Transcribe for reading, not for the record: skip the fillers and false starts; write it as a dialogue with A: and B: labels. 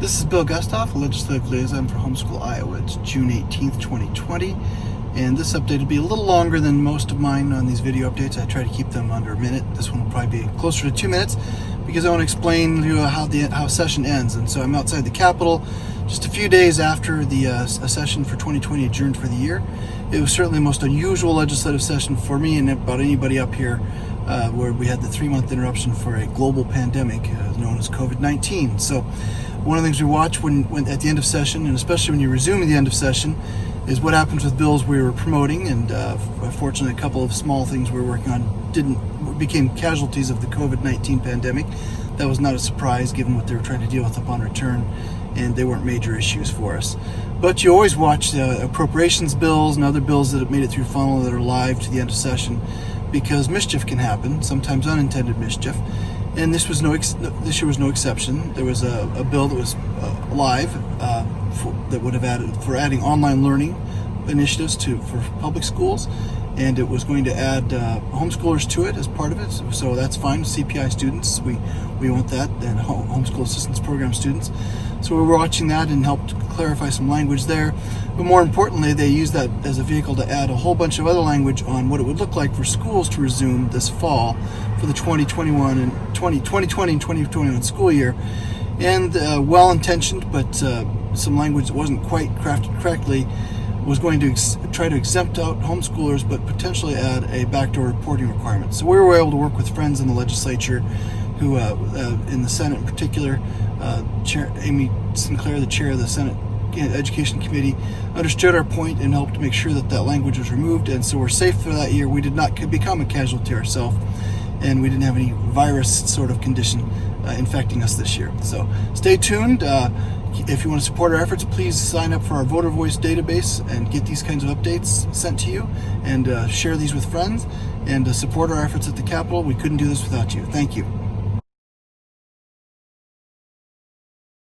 A: This is Bill Gustoff, Legislative Liaison for Homeschool Iowa. It's June 18th, 2020, and this update will be a little longer than most of mine on these video updates. I try to keep them under a minute. This one will probably be closer to 2 minutes because I want to explain to you how session ends. And so I'm outside the Capitol just a few days after the session for 2020 adjourned for the year. It was certainly the most unusual legislative session for me and about anybody up here, where we had the 3-month interruption for a global pandemic known as COVID-19. So one of the things we watch when at the end of session, and especially when you resume at the end of session, is what happens with bills we were promoting. And fortunately, a couple of small things we were working on became casualties of the COVID-19 pandemic. That was not a surprise given what they were trying to deal with upon return, and they weren't major issues for us. But you always watch appropriations bills and other bills that have made it through funnel that are live to the end of session, because mischief can happen, sometimes unintended mischief. And this year was no exception. There was a bill that was live that would have adding online learning initiatives for public schools, and it was going to add homeschoolers to it as part of it. So that's fine. CPI students, we want that, and homeschool assistance program students. So we were watching that and helped clarify some language there. But more importantly, they used that as a vehicle to add a whole bunch of other language on what it would look like for schools to resume this fall for the 2020 and 2021 school year. And well-intentioned, but some language that wasn't quite crafted correctly was going to try to exempt out homeschoolers, but potentially add a backdoor reporting requirement. So we were able to work with friends in the legislature who, in the Senate in particular, Chair Amy Sinclair, the chair of the Senate Education Committee, understood our point and helped make sure that language was removed. And so we're safe for that year. We did not become a casualty ourselves, and we didn't have any virus sort of condition infecting us this year. So stay tuned. If you want to support our efforts, please sign up for our Voter Voice database and get these kinds of updates sent to you, and share these with friends, and support our efforts at the Capitol. We couldn't do this without you. Thank you.